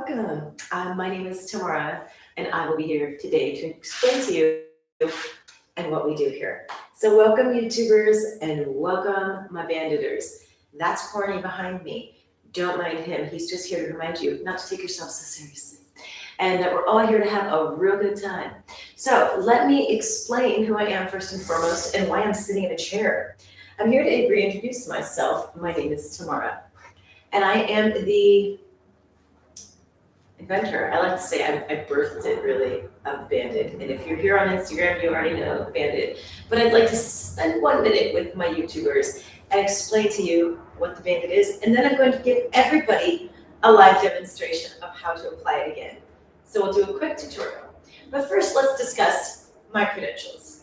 welcome. My name is Tamara, and I will be here today to explain to you and what we do here. So, welcome, YouTubers, and welcome, my banditers. That's Corny behind me. Don't mind him. He's just here to remind you not to take yourself so seriously, and that we're all here to have a real good time. So, let me explain who I am first and foremost, and why I'm sitting in a chair. I'm here to reintroduce myself. My name is Tamara, and I am the inventor. I like to say I birthed it really, of Bandit. And if you're here on Instagram, you already know the Bandit. But I'd like to spend 1 minute with my YouTubers and explain to you what the Bandit is. And then I'm going to give everybody a live demonstration of how to apply it again. So we'll do a quick tutorial. But first, let's discuss my credentials.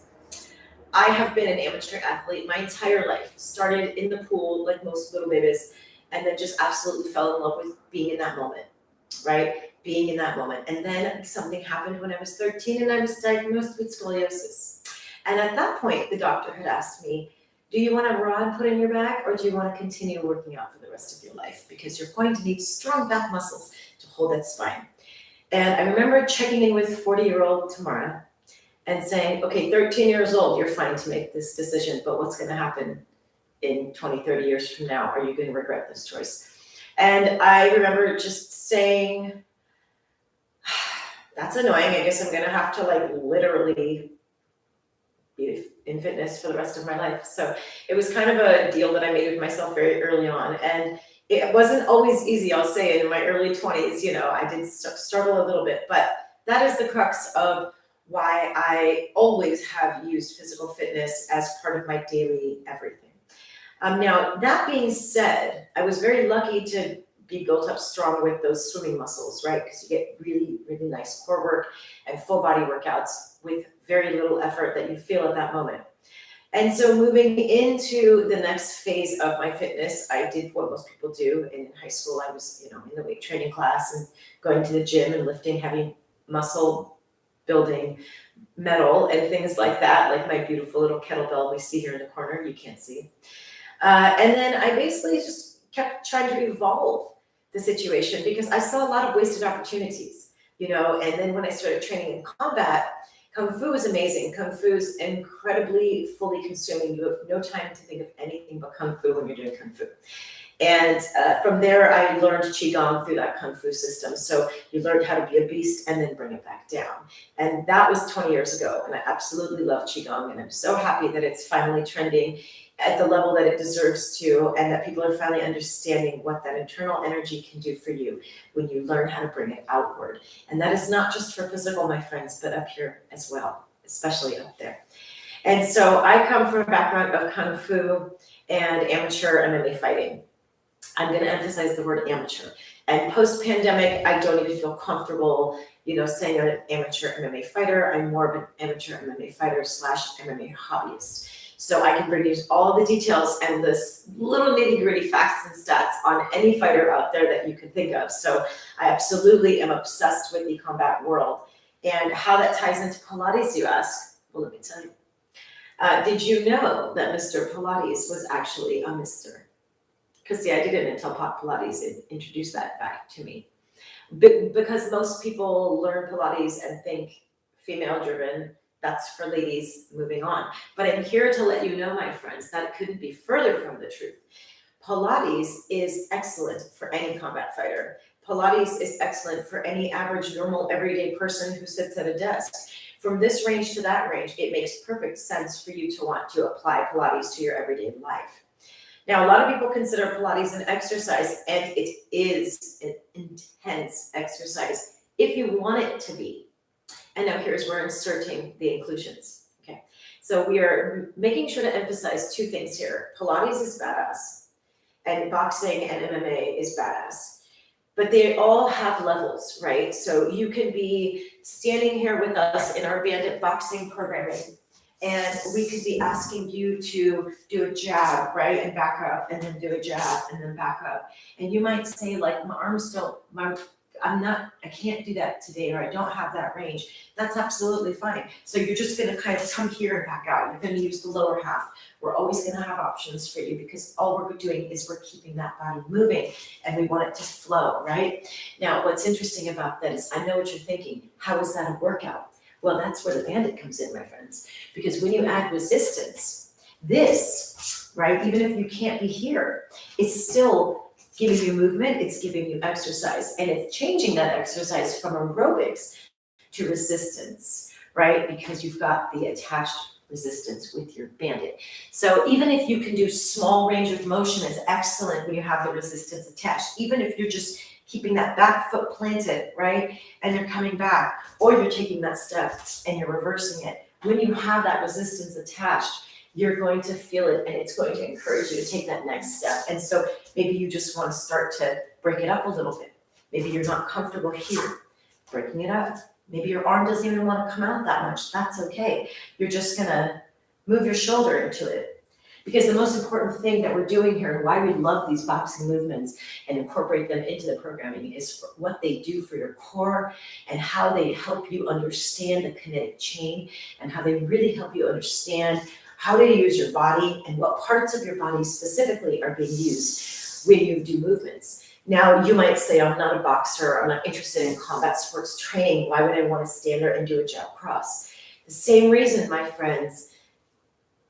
I have been an amateur athlete my entire life. Started in the pool like most little babies, and then just absolutely fell in love with being in that moment, right? Being in that moment. And then something happened when I was 13 and I was diagnosed with scoliosis. And at that point, the doctor had asked me, do you want a rod put in your back, or do you want to continue working out for the rest of your life? Because you're going to need strong back muscles to hold that spine. And I remember checking in with 40-year-old Tamara and saying, okay, 13 years old, you're fine to make this decision, but what's going to happen in 20, 30 years from now? Are you going to regret this choice? And I remember just saying, that's annoying. I guess I'm gonna have to literally be in fitness for the rest of my life. So it was kind of a deal that I made with myself very early on. And it wasn't always easy, I'll say. In my early 20s, I did struggle a little bit, but that is the crux of why I always have used physical fitness as part of my daily everything. Now, that being said, I was very lucky to be built up strong with those swimming muscles, right? Because you get really, really nice core work and full body workouts with very little effort that you feel at that moment. And so moving into the next phase of my fitness, I did what most people do. In high school, I was, in the weight training class and going to the gym and lifting heavy muscle building metal and things like that, like my beautiful little kettlebell we see here in the corner, you can't see. And then I basically just kept trying to evolve the situation because I saw a lot of wasted opportunities, and then when I started training in combat, Kung Fu is amazing. Kung Fu is incredibly fully consuming. You have no time to think of anything but Kung Fu when you're doing Kung Fu. And from there, I learned Qigong through that Kung Fu system. So you learned how to be a beast and then bring it back down. And that was 20 years ago. And I absolutely love Qigong. And I'm so happy that it's finally trending at the level that it deserves to, and that people are finally understanding what that internal energy can do for you when you learn how to bring it outward. And that is not just for physical, my friends, but up here as well, especially up there. And so I come from a background of Kung Fu and amateur MMA fighting. I'm going to emphasize the word amateur. And post-pandemic, I don't even feel comfortable, saying I'm an amateur MMA fighter. I'm more of an amateur MMA fighter / MMA hobbyist. So I can bring you all the details and this little nitty-gritty facts and stats on any fighter out there that you can think of. So I absolutely am obsessed with the combat world. And how that ties into Pilates, you ask? Well, let me tell you. Did you know that Mr. Pilates was actually a Mr.? Because see, I didn't until Pop Pilates introduced that fact to me. Because most people learn Pilates and think female-driven, that's for ladies, moving on. But I'm here to let you know, my friends, that it couldn't be further from the truth. Pilates is excellent for any combat fighter. Pilates is excellent for any average, normal, everyday person who sits at a desk. From this range to that range, it makes perfect sense for you to want to apply Pilates to your everyday life. Now, a lot of people consider Pilates an exercise, and it is an intense exercise if you want it to be. And now here's where I'm inserting the inclusions. Okay, so we are making sure to emphasize two things here. Pilates is badass, and boxing and MMA is badass. But they all have levels, right? So you can be standing here with us in our Bandit boxing programming, and we could be asking you to do a jab, right? And back up, and then do a jab, and then back up. And you might say, my I can't do that today, or I don't have that range, that's absolutely fine. So you're just gonna kind of come here and back out. You're gonna use the lower half. We're always gonna have options for you because all we're doing is we're keeping that body moving and we want it to flow, right? Now, what's interesting about that is I know what you're thinking. How is that a workout? Well, that's where the bandit comes in, my friends. Because when you add resistance, this, right, even if you can't be here, it's still giving you movement, it's giving you exercise, and it's changing that exercise from aerobics to resistance, right? Because you've got the attached resistance with your bandit. So even if you can do small range of motion, it's excellent when you have the resistance attached. Even if you're just keeping that back foot planted, right? And you're coming back, or you're taking that step and you're reversing it. When you have that resistance attached, you're going to feel it and it's going to encourage you to take that next step. And so maybe you just want to start to break it up a little bit. Maybe you're not comfortable here, breaking it up. Maybe your arm doesn't even want to come out that much. That's okay. You're just gonna move your shoulder into it. Because the most important thing that we're doing here and why we love these boxing movements and incorporate them into the programming is for what they do for your core and how they help you understand the kinetic chain and how they really help you understand how to use your body and what parts of your body specifically are being used when you do movements. Now, you might say, I'm not a boxer, I'm not interested in combat sports training, why would I want to stand there and do a jab cross? The same reason, my friends,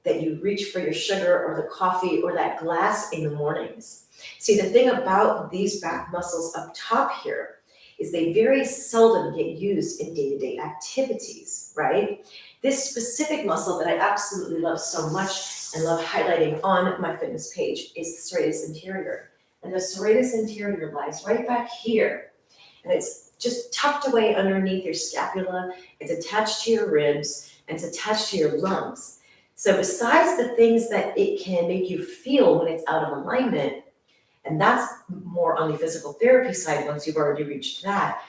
that you reach for your sugar or the coffee or that glass in the mornings. See, the thing about these back muscles up top here is they very seldom get used in day-to-day activities, right? This specific muscle that I absolutely love so much and love highlighting on my fitness page is the serratus anterior. And the serratus anterior lies right back here. And it's just tucked away underneath your scapula. It's attached to your ribs and it's attached to your lungs. So besides the things that it can make you feel when it's out of alignment, and that's more on the physical therapy side once you've already reached that,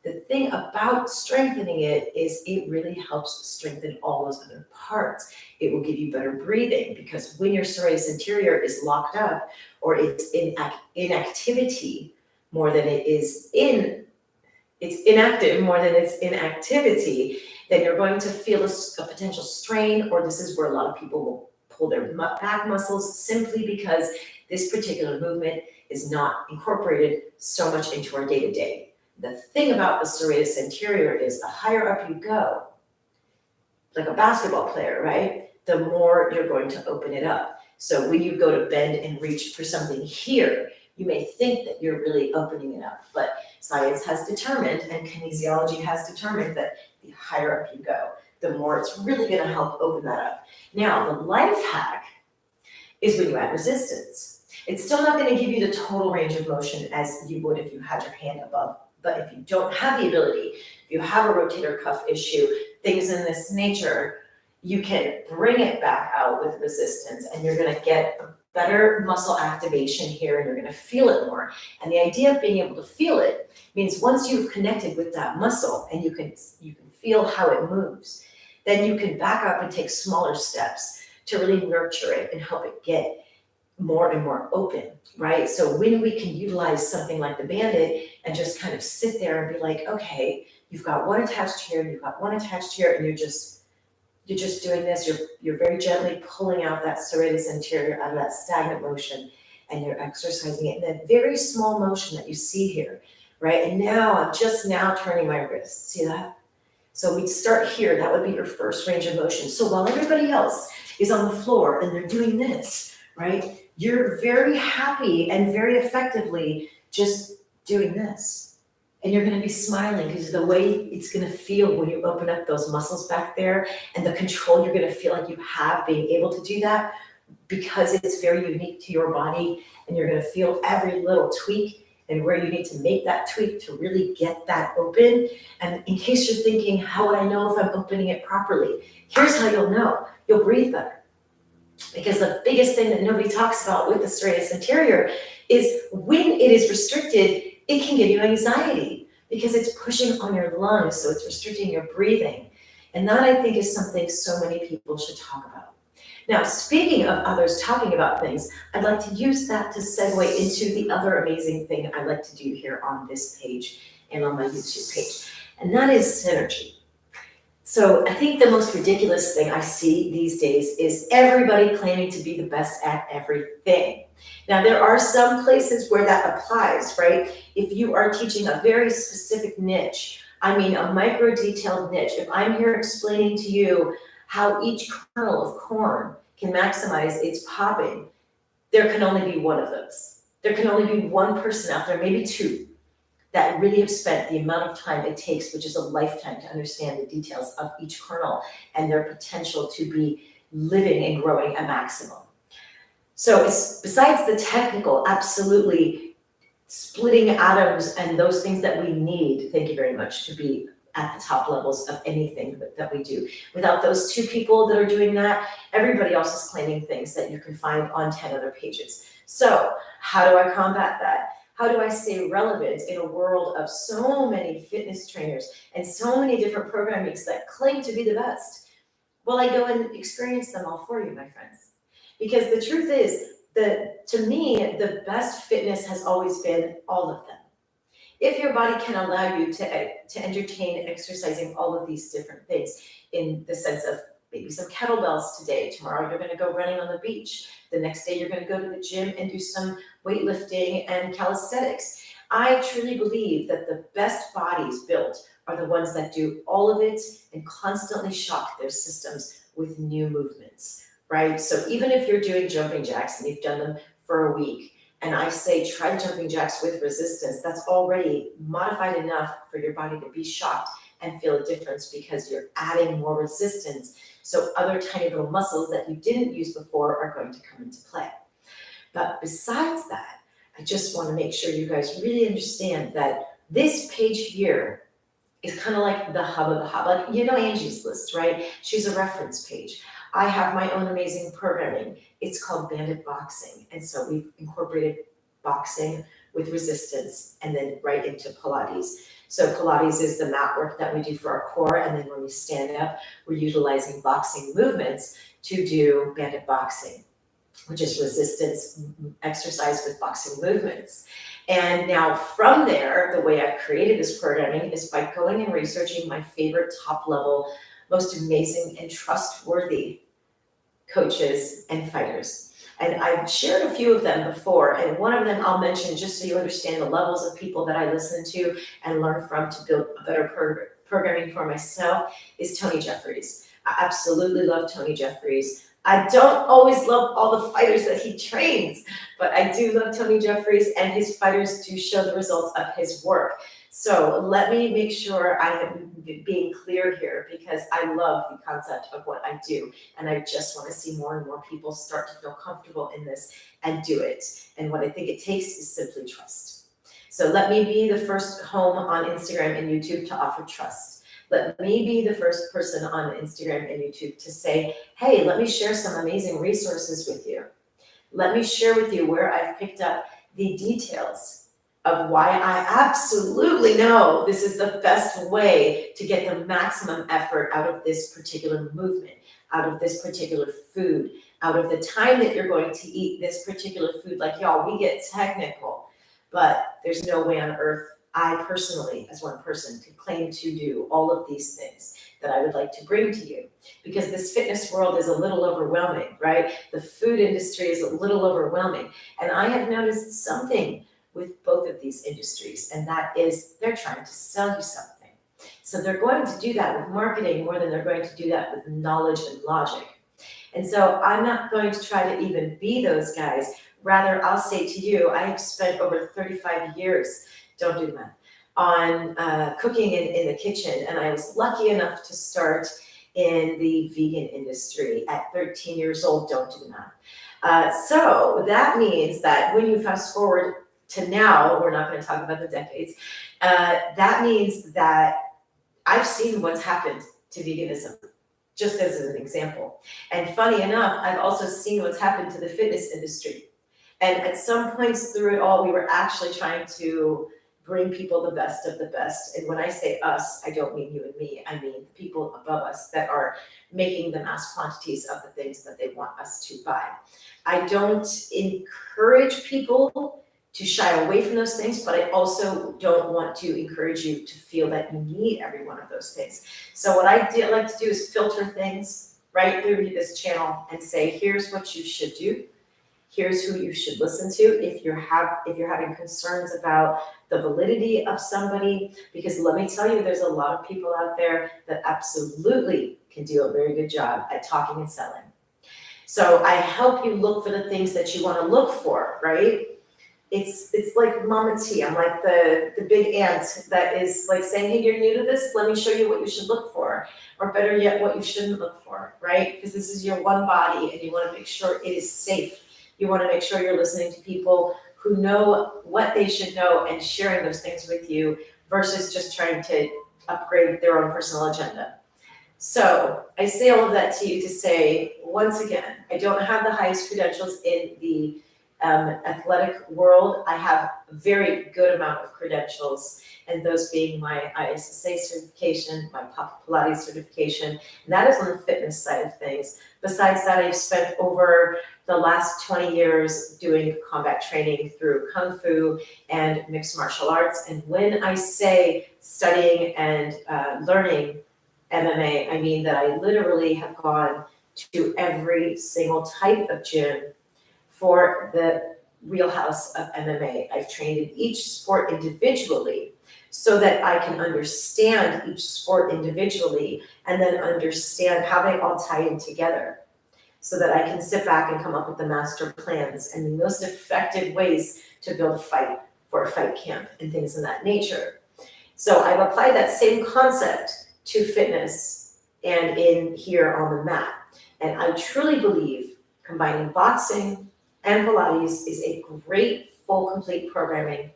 the thing about strengthening it is it really helps strengthen all those other parts. It will give you better breathing because when your serratus anterior is locked up or it's in inactivity more than it is it's inactive more than it's in activity, then you're going to feel a potential strain, or this is where a lot of people will pull their back muscles simply because this particular movement is not incorporated so much into our day-to-day. The thing about the serratus anterior is the higher up you go, like a basketball player, right? The more you're going to open it up. So when you go to bend and reach for something here, you may think that you're really opening it up, but science has determined and kinesiology has determined that the higher up you go, the more it's really gonna help open that up. Now, the life hack is when you add resistance. It's still not gonna give you the total range of motion as you would if you had your hand above. But if you don't have the ability, if you have a rotator cuff issue, things in this nature, you can bring it back out with resistance and you're gonna get a better muscle activation here and you're gonna feel it more. And the idea of being able to feel it means once you've connected with that muscle and you can feel how it moves, then you can back up and take smaller steps to really nurture it and help it get more and more open, right? So when we can utilize something like the bandit and just kind of sit there and be like, okay, you've got one attached here, you've got one attached here, and you're just doing this, you're very gently pulling out that serratus anterior out of that stagnant motion, and you're exercising it in that very small motion that you see here, right? And now I'm just now turning my wrist, see that? So we'd start here, that would be your first range of motion. So while everybody else is on the floor and they're doing this, right? You're very happy and very effectively just doing this. And you're gonna be smiling because the way it's gonna feel when you open up those muscles back there and the control you're gonna feel like you have being able to do that because it's very unique to your body and you're gonna feel every little tweak and where you need to make that tweak to really get that open. And in case you're thinking, how would I know if I'm opening it properly? Here's how you'll know. You'll breathe better. Because the biggest thing that nobody talks about with the serratus anterior is when it is restricted, it can give you anxiety because it's pushing on your lungs, so it's restricting your breathing. And that, I think, is something so many people should talk about. Now, speaking of others talking about things, I'd like to use that to segue into the other amazing thing I like to do here on this page. and on my YouTube page. And that is synergy. So I think the most ridiculous thing I see these days is everybody claiming to be the best at everything. Now, there are some places where that applies, right? If you are teaching a very specific niche, I mean a micro detailed niche, if I'm here explaining to you how each kernel of corn can maximize its popping, there can only be one of those. There can only be one person out there, maybe two, that really have spent the amount of time it takes, which is a lifetime, to understand the details of each kernel and their potential to be living and growing at maximum. So it's besides the technical, absolutely splitting atoms and those things that we need, thank you very much, to be at the top levels of anything that we do. Without those two people that are doing that, everybody else is claiming things that you can find on 10 other pages. So how do I combat that? How do I stay relevant in a world of so many fitness trainers and so many different programmings that claim to be the best? Well, I go and experience them all for you, my friends. Because the truth is that, to me, the best fitness has always been all of them. If your body can allow you to entertain exercising all of these different things, in the sense of maybe some kettlebells today, tomorrow you're going to go running on the beach, the next day you're going to go to the gym and do some weightlifting and calisthenics. I truly believe that the best bodies built are the ones that do all of it and constantly shock their systems with new movements, right? So even if you're doing jumping jacks and you've done them for a week, and I say try jumping jacks with resistance, that's already modified enough for your body to be shocked and feel a difference, because you're adding more resistance. So other tiny little muscles that you didn't use before are going to come into play. But besides that, I just want to make sure you guys really understand that this page here is kind of like the hub of the hub. Like, you know, Angie's List, right? She's a reference page. I have my own amazing programming. It's called Banded Boxing. And so we've incorporated boxing with resistance and then right into Pilates. So Pilates is the mat work that we do for our core. And then when we stand up, we're utilizing boxing movements to do banded boxing, which is resistance exercise with boxing movements. And now from there, the way I've created this programming is by going and researching my favorite top level, most amazing and trustworthy coaches and fighters. And I've shared a few of them before, and one of them I'll mention just so you understand the levels of people that I listen to and learn from to build a better programming for myself, is Tony Jeffries. I absolutely love Tony Jeffries. I don't always love all the fighters that he trains, but I do love Tony Jeffries, and his fighters do show the results of his work. So let me make sure I am being clear here, because I love the concept of what I do, and I just want to see more and more people start to feel comfortable in this and do it. And what I think it takes is simply trust. So let me be the first home on Instagram and YouTube to offer trust. Let me be the first person on Instagram and YouTube to say, hey, let me share some amazing resources with you. Let me share with you where I've picked up the details of why I absolutely know this is the best way to get the maximum effort out of this particular movement, out of this particular food, out of the time that you're going to eat this particular food. Like, y'all, we get technical, but there's no way on earth I personally, as one person, could claim to do all of these things that I would like to bring to you, because this fitness world is a little overwhelming, right? The food industry is a little overwhelming. And I have noticed something with both of these industries, and that is they're trying to sell you something. So they're going to do that with marketing more than they're going to do that with knowledge and logic. And so I'm not going to try to even be those guys. Rather, I'll say to you, I have spent over 35 years, don't do that, on cooking in the kitchen. And I was lucky enough to start in the vegan industry at 13 years old, don't do that. So that means that when you fast forward to now, we're not going to talk about the decades, that means that I've seen what's happened to veganism, just as an example. And funny enough, I've also seen what's happened to the fitness industry. And at some points through it all, we were actually trying to bring people the best of the best. And when I say us, I don't mean you and me. I mean the people above us that are making the mass quantities of the things that they want us to buy. I don't encourage people to shy away from those things, but I also don't want to encourage you to feel that you need every one of those things. So what I like to do is filter things right through this channel and say, here's what you should do. Here's who you should listen to if you're having concerns about the validity of somebody, because let me tell you, there's a lot of people out there that absolutely can do a very good job at talking and selling. So I help you look for the things that you want to look for, right? It's like Mama T. I'm like the big aunt that is like saying, hey, you're new to this, let me show you what you should look for. Or better yet, what you shouldn't look for, right? Because this is your one body and you want to make sure it is safe. You want to make sure you're listening to people who know what they should know and sharing those things with you versus just trying to upgrade their own personal agenda. So I say all of that to you to say, once again, I don't have the highest credentials in the athletic world. I have a very good amount of credentials, and those being my ISSA certification, my Papa Pilates certification, and that is on the fitness side of things. Besides that, I've spent over the last 20 years doing combat training through Kung Fu and mixed martial arts. And when I say studying and learning MMA, I mean that I literally have gone to every single type of gym for the wheelhouse of MMA. I've trained in each sport individually so that I can understand each sport individually and then understand how they all tie in together so that I can sit back and come up with the master plans and the most effective ways to build a fight for a fight camp and things of that nature. So I've applied that same concept to fitness and in here on the mat. And I truly believe combining boxing and Pilates is a great, full, complete programming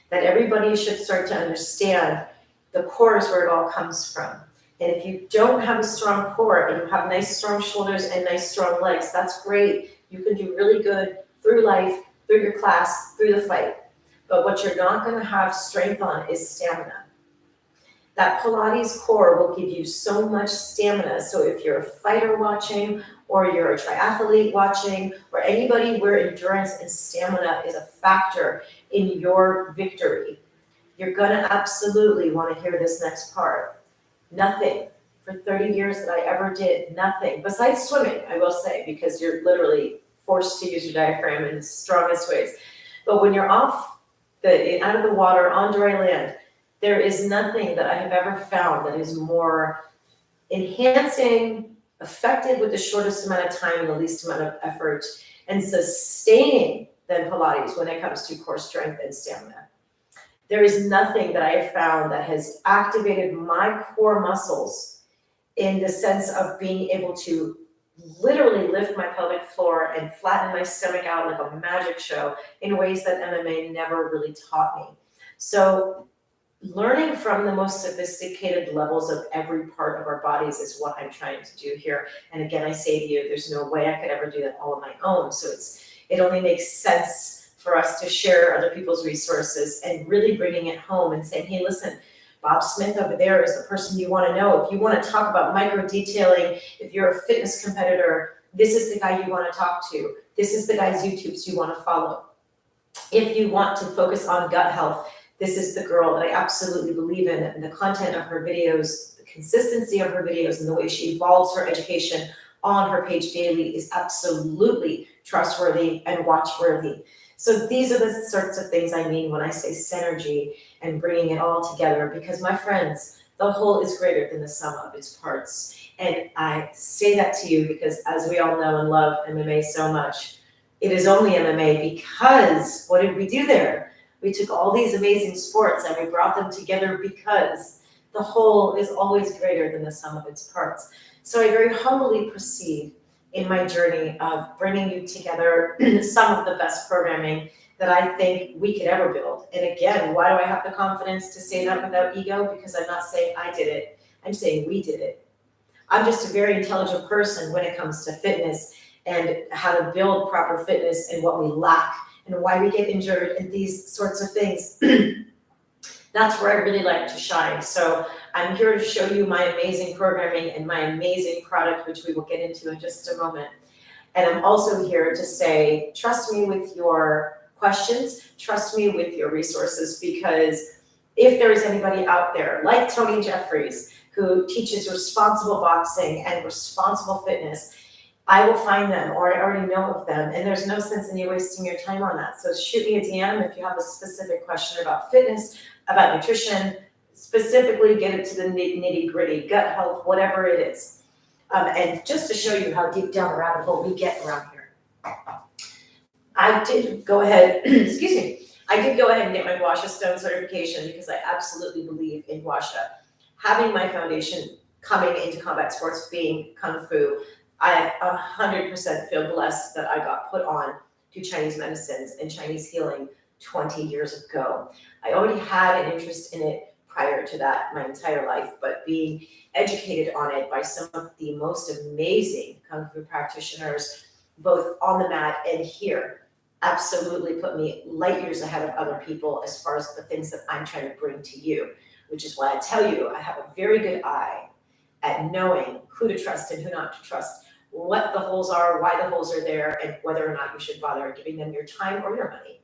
that everybody should start to understand. The core is where it all comes from. And if you don't have a strong core and you have nice, strong shoulders and nice, strong legs, that's great. You can do really good through life, through your class, through the fight. But what you're not going to have strength on is stamina. That Pilates core will give you so much stamina. So if you're a fighter watching, or you're a triathlete watching, or anybody where endurance and stamina is a factor in your victory, you're gonna absolutely wanna hear this next part. Nothing for 30 years that I ever did, nothing, besides swimming, I will say, because you're literally forced to use your diaphragm in the strongest ways. But when you're out of the water on dry land, there is nothing that I have ever found that is more enhancing, effective with the shortest amount of time and the least amount of effort, and sustaining than Pilates when it comes to core strength and stamina. There is nothing that I have found that has activated my core muscles in the sense of being able to literally lift my pelvic floor and flatten my stomach out like a magic show in ways that MMA never really taught me. So learning from the most sophisticated levels of every part of our bodies is what I'm trying to do here. And again, I say to you, there's no way I could ever do that all on my own. So it only makes sense for us to share other people's resources and really bringing it home and saying, hey, listen, Bob Smith over there is the person you want to know. If you want to talk about micro detailing, if you're a fitness competitor, this is the guy you want to talk to. This is the guy's YouTubes you want to follow. If you want to focus on gut health, this is the girl that I absolutely believe in, and the content of her videos, the consistency of her videos, and the way she evolves her education on her page daily is absolutely trustworthy and watchworthy. So these are the sorts of things I mean when I say synergy and bringing it all together, because my friends, the whole is greater than the sum of its parts. And I say that to you because, as we all know and love MMA so much, it is only MMA because what did we do there? We took all these amazing sports and we brought them together because the whole is always greater than the sum of its parts. So I very humbly proceed in my journey of bringing you together some of the best programming that I think we could ever build. And again, why do I have the confidence to say that without ego? Because I'm not saying I did it, I'm saying we did it. I'm just a very intelligent person when it comes to fitness and how to build proper fitness and what we lack and why we get injured and these sorts of things. That's where I really like to shine. So I'm here to show you my amazing programming and my amazing product, which we will get into in just a moment. And I'm also here to say, trust me with your questions, trust me with your resources, because if there is anybody out there like Tony Jeffries who teaches responsible boxing and responsible fitness, I will find them, or I already know of them, and there's no sense in you wasting your time on that. So shoot me a DM if you have a specific question about fitness, about nutrition, specifically get it to the nitty gritty, gut health, whatever it is. And just to show you how deep down the rabbit hole we get around here. I did go ahead, excuse me, I did go ahead and get my Guasha Stone certification because I absolutely believe in Guasha. Having my foundation coming into combat sports being Kung Fu, I 100% feel blessed that I got put on to Chinese medicines and Chinese healing 20 years ago. I already had an interest in it prior to that my entire life, but being educated on it by some of the most amazing Kung Fu practitioners, both on the mat and here, absolutely put me light years ahead of other people as far as the things that I'm trying to bring to you, which is why I tell you I have a very good eye at knowing who to trust and who not to trust, what the holes are, why the holes are there, and whether or not you should bother giving them your time or your money.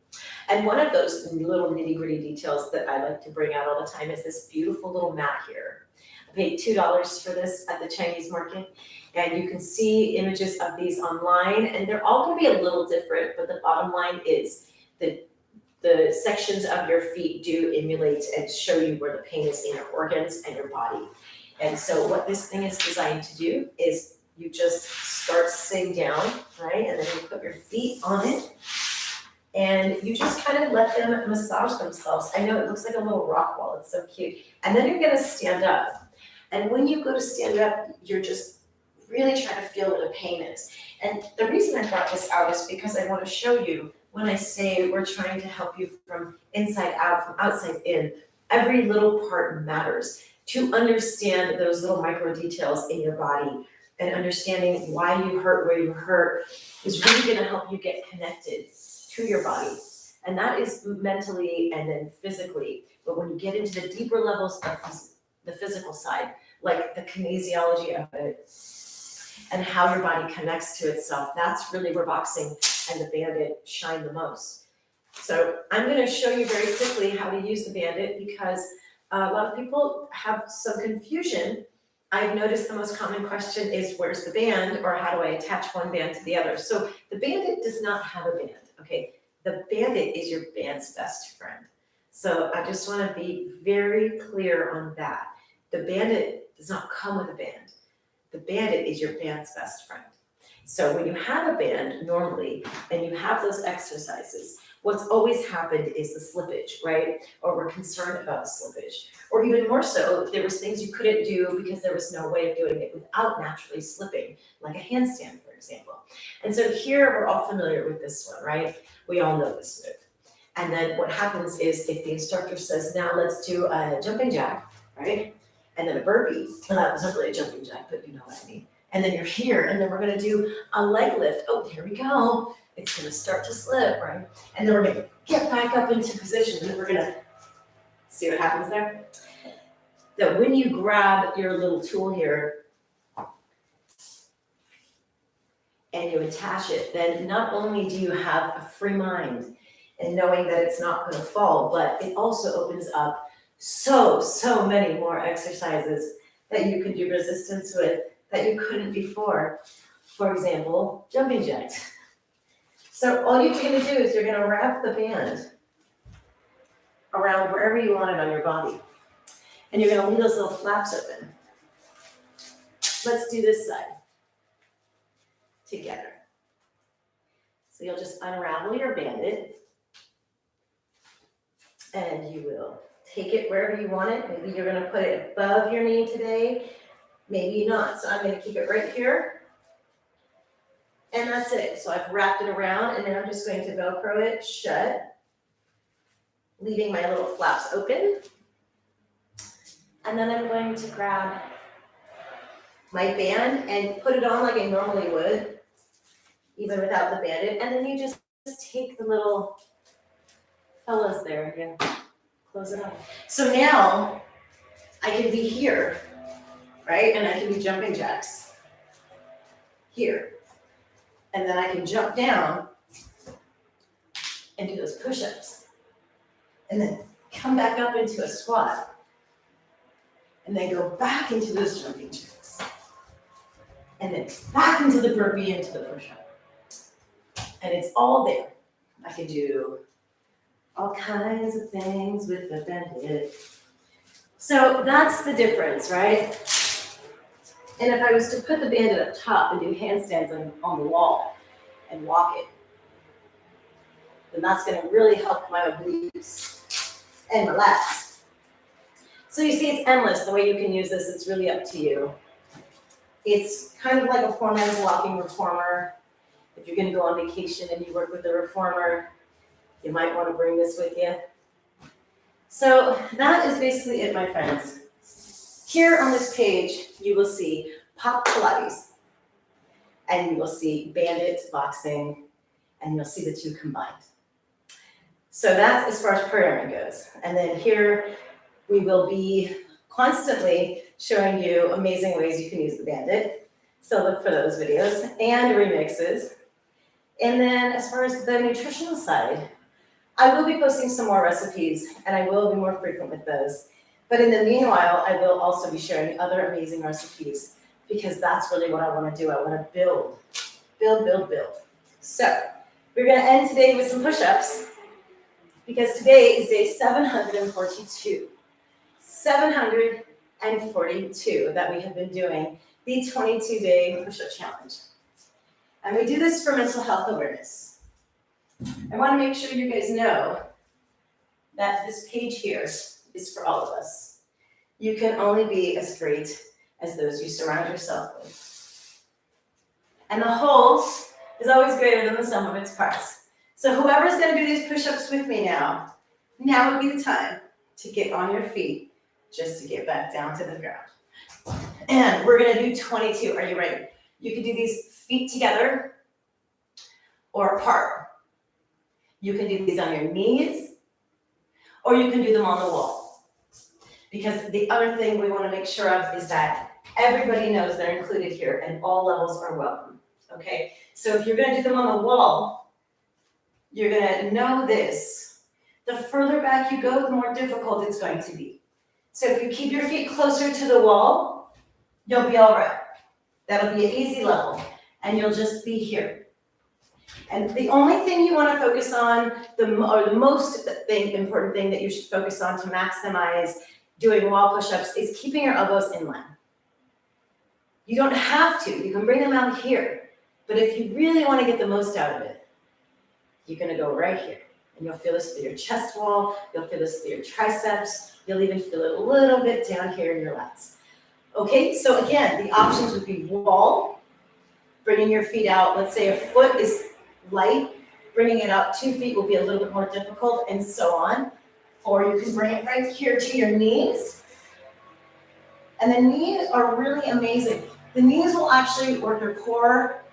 And one of those little nitty-gritty details that I like to bring out all the time is this beautiful little mat here. I paid $2 for this at the Chinese market, and you can see images of these online, and they're all gonna be a little different, but the bottom line is that the sections of your feet do emulate and show you where the pain is in your organs and your body. And so what this thing is designed to do is you just start sitting down, right? And then you put your feet on it and you just kind of let them massage themselves. I know it looks like a little rock wall, it's so cute. And then you're gonna stand up. And when you go to stand up, you're just really trying to feel where the pain is. And the reason I brought this out is because I want to show you when I say we're trying to help you from inside out, from outside in, every little part matters. To understand those little micro details in your body and understanding why you hurt where you hurt is really going to help you get connected to your body. And that is mentally and then physically. But when you get into the deeper levels of the physical side, like the kinesiology of it and how your body connects to itself, that's really where boxing and the Bandit shine the most. So I'm going to show you very quickly how to use the Bandit because a lot of people have some confusion. I've noticed the most common question is, where's the band, or how do I attach one band to the other? So the Bandit does not have a band, okay? The Bandit is your band's best friend. So I just want to be very clear on that. The Bandit does not come with a band. The Bandit is your band's best friend. So when you have a band normally and you have those exercises, what's always happened is the slippage, right? Or we're concerned about the slippage. Or even more so, there was things you couldn't do because there was no way of doing it without naturally slipping, like a handstand, for example. And so here we're all familiar with this one, right? We all know this move. And then what happens is if the instructor says, now let's do a jumping jack, right? And then a burpee. Well, that wasn't really a jumping jack, but you know what I mean. And then you're here, and then we're gonna do a leg lift. Oh, here we go. It's gonna start to slip, right? And then we're gonna get back up into position, and then we're gonna see what happens there. That when you grab your little tool here and you attach it, then not only do you have a free mind and knowing that it's not gonna fall, but it also opens up so many more exercises that you can do resistance with that you couldn't before. For example, jumping jacks. So all you're gonna do is you're gonna wrap the band around wherever you want it on your body. And you're gonna leave those little flaps open. Let's do this side together. So you'll just unravel your Bandit and you will take it wherever you want it. Maybe you're gonna put it above your knee today, maybe not. So I'm gonna keep it right here. And that's it. So I've wrapped it around and then I'm just going to Velcro it shut, leaving my little flaps open. And then I'm going to grab my band and put it on like I normally would, even without the Bandit. And then you just take the little fellas there and close it up. So now I can be here, right? And I can be jumping jacks here. And then I can jump down and do those push-ups. And then come back up into a squat. And then go back into those jumping jacks. And then back into the burpee, into the push-up. And it's all there. I could do all kinds of things with the Band-It. So that's the difference, right? And if I was to put the Band-It up top and do handstands on the wall and walk it, then that's gonna really help my obliques and my lats. So you see, it's endless the way you can use this. It's really up to you. It's kind of like a poor man's walking reformer. If you're gonna go on vacation and you work with a reformer, you might wanna bring this with you. So that is basically it, my friends. Here on this page, you will see Pop Pilates, and you will see Band-It boxing, and you'll see the two combined. So that's as far as programming goes. And then here, we will be constantly showing you amazing ways you can use the Band-It. So look for those videos and remixes. And then as far as the nutritional side, I will be posting some more recipes and I will be more frequent with those. But in the meanwhile, I will also be sharing other amazing recipes because that's really what I want to do. I want to build. So we're going to end today with some push-ups because today is day 742. 742 that we have been doing the 22-day push-up challenge. And we do this for mental health awareness. I want to make sure you guys know that this page here is for all of us. You can only be as great as those you surround yourself with. And the whole is always greater than the sum of its parts. So whoever's going to do these push-ups with me now would be the time to get on your feet just to get back down to the ground. And we're going to do 22. Are you ready? You can do these feet together or apart. You can do these on your knees, or you can do them on the wall. Because the other thing we want to make sure of is that everybody knows they're included here and all levels are welcome, okay? So if you're going to do them on the wall, you're going to know this. The further back you go, the more difficult it's going to be. So if you keep your feet closer to the wall, you'll be all right. That'll be an easy level, and you'll just be here. And the only thing you want to focus on, the most important thing that you should focus on to maximize doing wall push-ups is keeping your elbows in line. You don't have to. You can bring them out here. But if you really want to get the most out of it, you're going to go right here. And you'll feel this through your chest wall. You'll feel this through your triceps. You'll even feel it a little bit down here in your lats. Okay, so again, the options would be wall, bringing your feet out. Let's say a foot is light, bringing it out 2 feet will be a little bit more difficult, and so on. Or you can bring it right here to your knees. And the knees are really amazing. The knees will actually work your core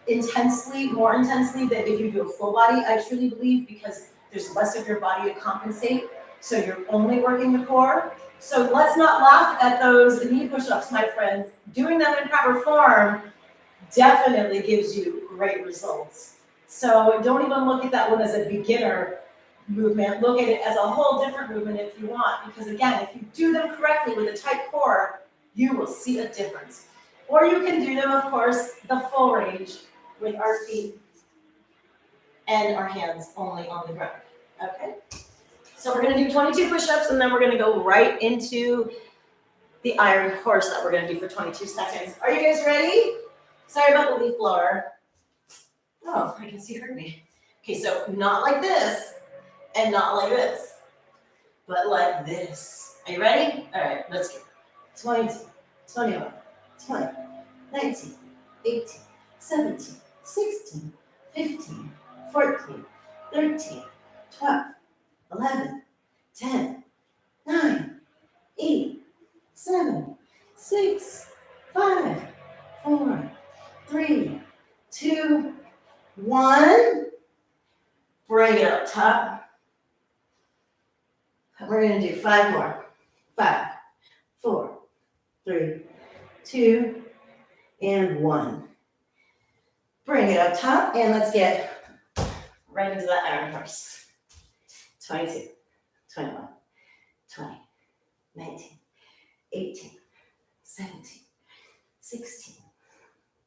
intensely, more intensely than if you do a full body, I truly believe, because there's less of your body to compensate. So you're only working the core. So let's not laugh at those knee push-ups, my friends. Doing them in proper form definitely gives you great results. So don't even look at that one as a beginner movement. Look at it as a whole different movement if you want. Because again, if you do them correctly with a tight core, you will see a difference. Or you can do them, of course, the full range with our feet and our hands only on the ground. Okay? So we're going to do 22 push-ups, and then we're going to go right into the iron horse that we're going to do for 22 seconds. Are you guys ready? Sorry about the leaf blower. Oh, I guess you heard me. Okay, so not like this, and not like this, but like this. Are you ready? All right, let's go. 22, 21, 20, 19, 18, 17, 16, 15, 14, 13, 12, 11, 10, 9, 8, 7, 6, 5, 4, 3, 2, 1. Bring it up top. We're going to do 5 more. 5, 4, 3, 2, and 1. Bring it up top, and let's get right into that iron horse. 22, 21, 20, 19, 18, 17, 16,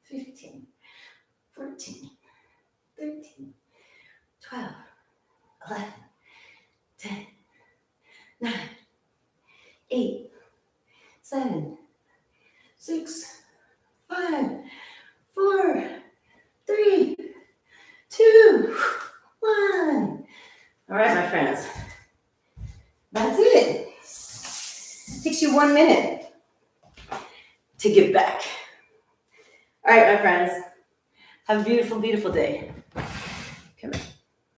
15, 14, 13, 12, 11, 10, 9, 8, 7, 6, 5, 4, 3, 2, 1. All right, my friends. That's it. Takes you 1 minute to give back. All right, my friends. Have a beautiful, beautiful day.